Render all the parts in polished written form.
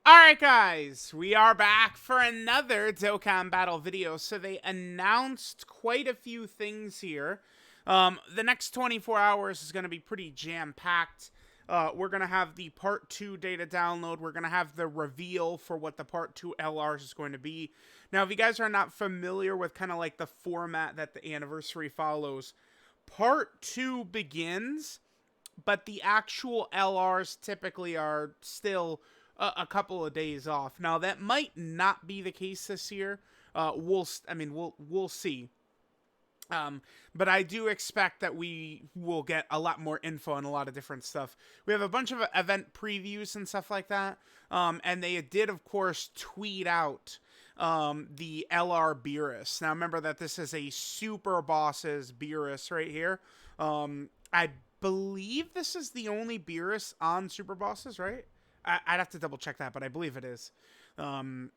Alright guys, we are back for another Dokkan battle video. So they announced quite a few things here. The next 24 hours is going to be pretty jam-packed. We're going to have the Part 2 data download. We're going to have the reveal for what the Part 2 LRs is going to be. Now, if you guys are not familiar with kind of like the format that the anniversary follows, Part 2 begins, but the actual LRs typically are still a couple of days off. Now that might not be the case this year. We'll see. But I do expect that we will get a lot more info on a lot of different stuff. We have a bunch of event previews and stuff like that. And they did, of course, tweet out the LR Beerus. Now remember that this is a Super Bosses Beerus right here. I believe this is the only Beerus on Super Bosses, right? I'd have to double check that, but I believe it is. And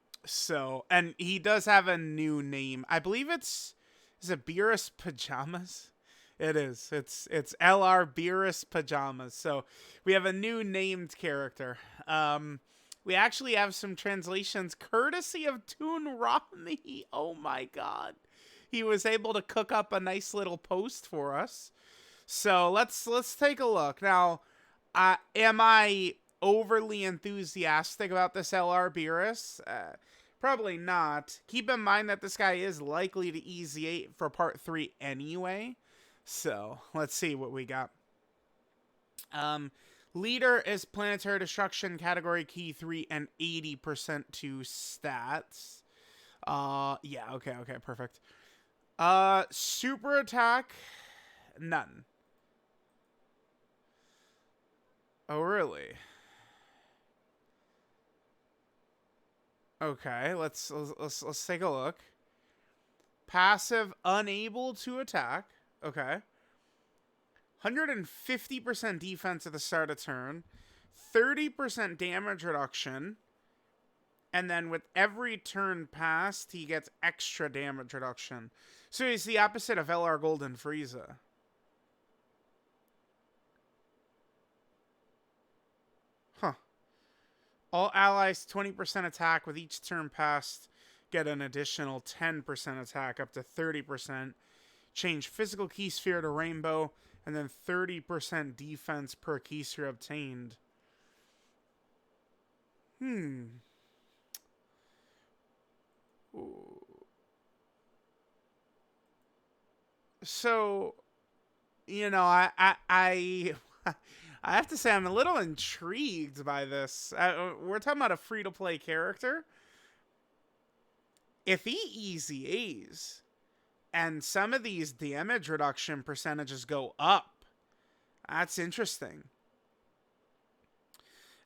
he does have a new name. I believe is it Beerus Pajamas? It is. It's LR Beerus Pajamas. So we have a new named character. We actually have some translations courtesy of Toon Rami. Oh my god. He was able to cook up a nice little post for us. So let's take a look. Now, am I overly enthusiastic about this LR Beerus? Probably not. Keep in mind that this guy is likely to easy 8 for Part 3 anyway. So, let's see what we got. Leader is Planetary Destruction, Category Key 3, and 80% to stats. Yeah, okay, perfect. Super Attack, none. Oh, really? Okay, let's take a look. Passive, unable to attack. Okay. 150% defense at the start of turn. 30% damage reduction. And then with every turn passed, he gets extra damage reduction. So he's the opposite of LR Golden Frieza. Huh. All allies 20% attack with each turn passed get an additional 10% attack up to 30%. Change physical key sphere to rainbow and then 30% defense per key sphere obtained. So, you know, I have to say I'm a little intrigued by this. We're talking about a free-to-play character. If he easy A's and some of these damage reduction percentages go up, that's interesting.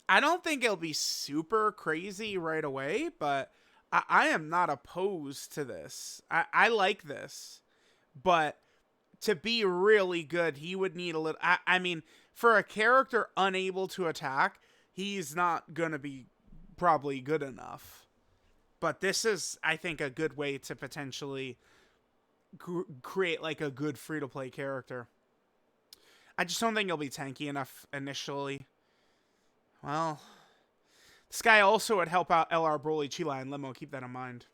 I don't think it'll be super crazy right away, but I am not opposed to this. I like this. But to be really good, he would need a little... I mean, for a character unable to attack, he's not going to be probably good enough. But this is, I think, a good way to potentially create like a good free-to-play character. I just don't think he'll be tanky enough initially. Well, this guy also would help out LR Broly, Chila, and Limo. Keep that in mind.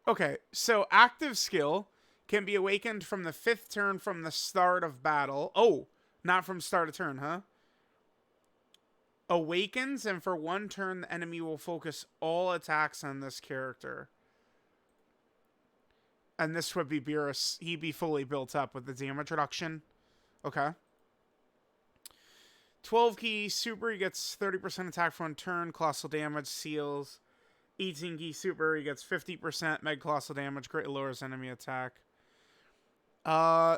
Okay, so active skill can be awakened from the 5th turn from the start of battle. Oh, not from start of turn, huh? Awakens, and for 1 turn, the enemy will focus all attacks on this character. And this would be Beerus. He'd be fully built up with the damage reduction. Okay. 12 key super, he gets 30% attack for 1 turn. Colossal damage, seals. 18 key super, he gets 50% meg colossal damage. Greatly lowers enemy attack.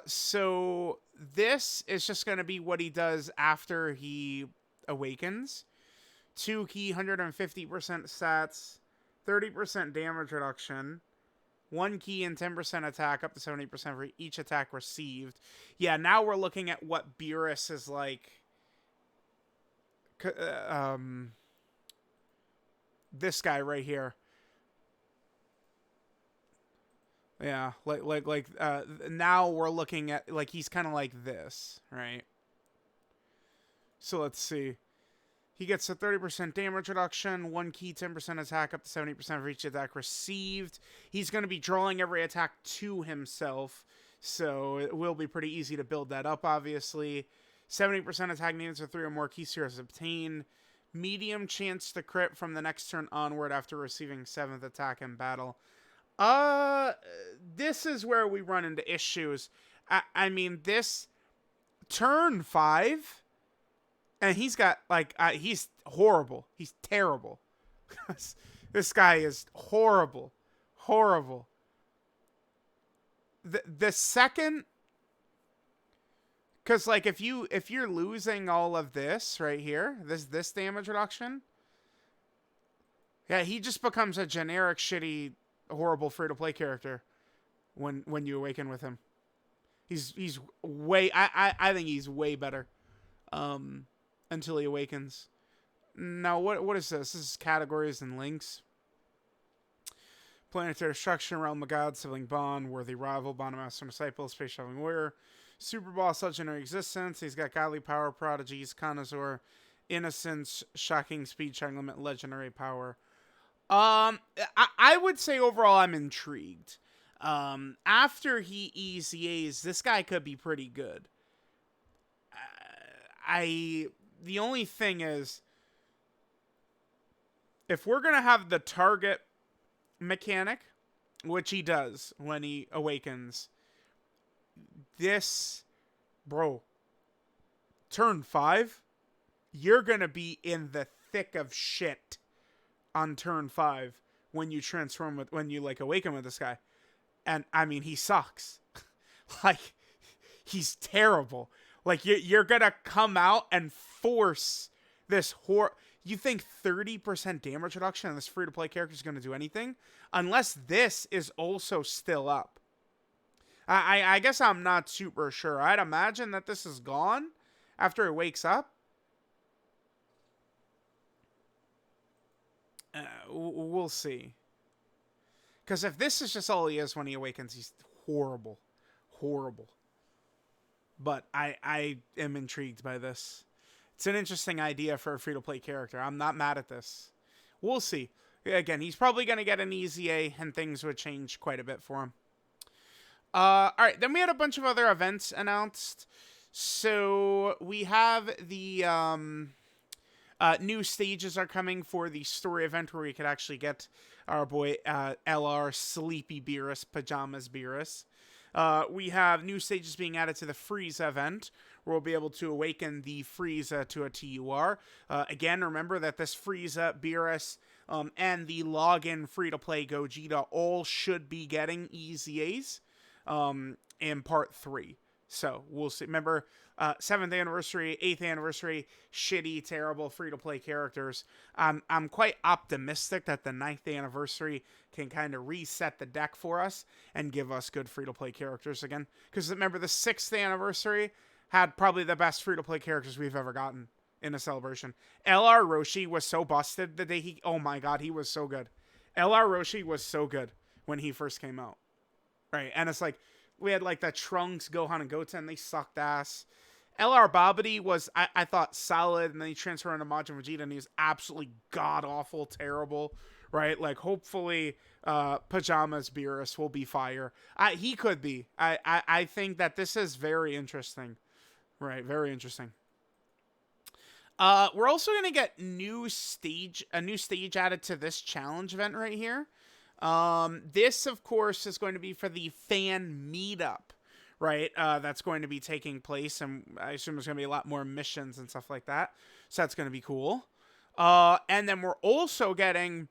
So this is just going to be what he does after he awakens. 2 key, 150% stats. 30% damage reduction. 1 key and 10% attack, up to 70% for each attack received. Yeah, now we're looking at what Beerus is like. This guy right here. Yeah, now we're looking at, like, he's kind of like this, right? So let's see. He gets a 30% damage reduction, 1 key, 10% attack, up to 70% for each attack received. He's going to be drawing every attack to himself, so it will be pretty easy to build that up, obviously. 70% attack needed for 3 or more key series obtained. Medium chance to crit from the next turn onward after receiving 7th attack in battle. This is where we run into issues. I mean, this turn 5, and he's got, like, he's horrible. He's terrible. This guy is horrible. Horrible. The second, because, like, if you're losing all of this right here, this damage reduction, yeah, he just becomes a generic, shitty, horrible free-to-play character when you awaken with him. He's way, I think he's way better until he awakens. Now, what is this? This is categories and links. Planetary Destruction, Realm of God, Sibling Bond, Worthy Rival, Bond of Master Disciple, Space Traveling Warrior, Super Boss, Legendary Existence. He's got Godly Power, Prodigies, Connoisseur, Innocence, Shocking Speed, Shocking Limit, Legendary Power. I would say overall I'm intrigued. After he EZAs, this guy could be pretty good. The only thing is, if we're going to have the target mechanic, which he does when he awakens, this, bro, turn 5, you're going to be in the thick of shit on turn 5 when you transform with, when you, like, awaken with this guy. And, I mean, he sucks. Like, he's terrible. Like, you're gonna come out and force this You think 30% damage reduction on this free-to-play character is gonna do anything? Unless this is also still up. I guess I'm not super sure. I'd imagine that this is gone after it wakes up. We'll see. Because if this is just all he is when he awakens, he's horrible. Horrible. But I am intrigued by this. It's an interesting idea for a free-to-play character. I'm not mad at this. We'll see. Again, he's probably going to get an EZA, and things would change quite a bit for him. Alright, then we had a bunch of other events announced. So, we have the new stages are coming for the story event where we could actually get our boy LR Sleepy Beerus, Pajamas Beerus. We have new stages being added to the Frieza event, where we'll be able to awaken the Frieza to a TUR. Again, remember that this Frieza, Beerus, and the login free-to-play Gogeta all should be getting EZAs in Part 3. So, we'll see. Remember, 7th anniversary, 8th anniversary, shitty, terrible free-to-play characters. I'm quite optimistic that the 9th anniversary can kind of reset the deck for us and give us good free-to-play characters again. Because remember, the 6th anniversary had probably the best free-to-play characters we've ever gotten in a celebration. LR Roshi was so busted the day he... Oh my god, he was so good. LR Roshi was so good when he first came out. Right, and it's like... We had, like, the Trunks, Gohan, and Goten. They sucked ass. LR Babidi was, I thought, solid. And then he transferred into Majin Vegeta, and he was absolutely god-awful, terrible. Right? Like, hopefully, Pajamas Beerus will be fire. He could be. I think that this is very interesting. Right? Very interesting. We're also going to get a new stage added to this challenge event right here. This, of course, is going to be for the fan meetup, right? That's going to be taking place, and I assume there's going to be a lot more missions and stuff like that. So that's going to be cool. And then we're also getting,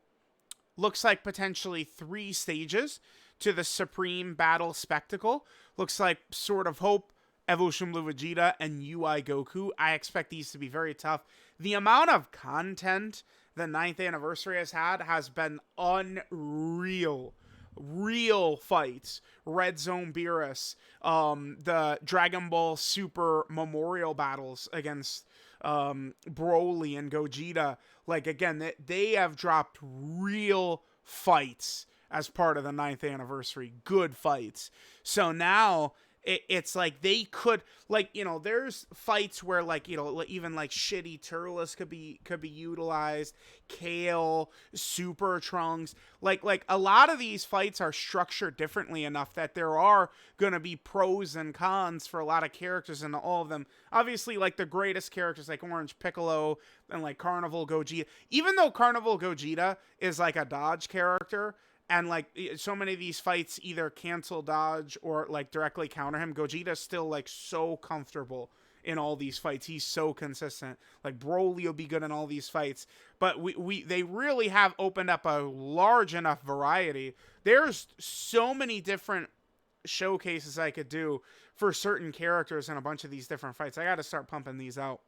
looks like potentially 3 stages to the Supreme Battle Spectacle. Looks like Sword of Hope, Evolution Blue Vegeta, and UI Goku. I expect these to be very tough. The amount of content the 9th anniversary has been unreal. Real fights. Red Zone Beerus. The Dragon Ball Super Memorial battles against Broly and Gogeta. Like, again, they have dropped real fights as part of the 9th anniversary. Good fights. So now it's like they could, like, there's fights where, like, even like shitty Turles could be utilized, Kale, Super Trunks, like a lot of these fights are structured differently enough that there are gonna be pros and cons for a lot of characters in all of them. Obviously, like the greatest characters like Orange Piccolo and like Carnival Gogeta, even though Carnival Gogeta is like a dodge character, and like so many of these fights either cancel dodge or like directly counter him, Gogeta's still like so comfortable in all these fights. He's so consistent. Like Broly will be good in all these fights, but they really have opened up a large enough variety. There's so many different showcases I could do for certain characters in a bunch of these different fights. I got to start pumping these out.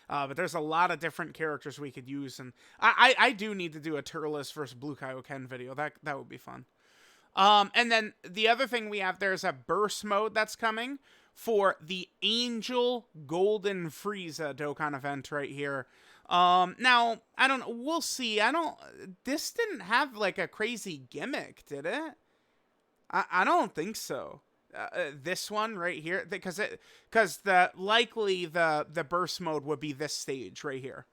But there's a lot of different characters we could use, and I do need to do a Turles versus Blue Kaioken video. That would be fun. And then the other thing we have, there's a burst mode that's coming for the Angel Golden Frieza Dokkan event right here. Now, I don't know. We'll see. This didn't have like a crazy gimmick, did it? I don't think so. This one right here, because the burst mode would be this stage right here.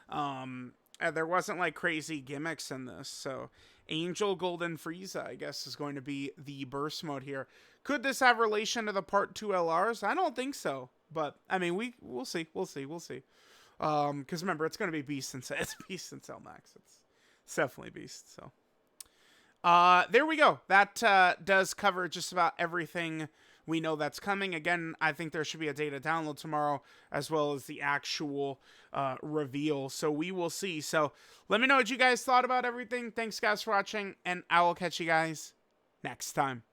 There wasn't like crazy gimmicks in this, so Angel Golden Frieza, I guess, is going to be the burst mode here. Could this have relation to the Part 2 LRs? I don't think so, but I mean, we'll see. Because remember, it's going to be Beast and it's Beast and Cell Max. It's definitely Beast. So. There we go. That does cover just about everything we know that's coming. Again, I think there should be a data download tomorrow, as well as the actual reveal. So we will see. So let me know what you guys thought about everything. Thanks, guys, for watching, and I will catch you guys next time.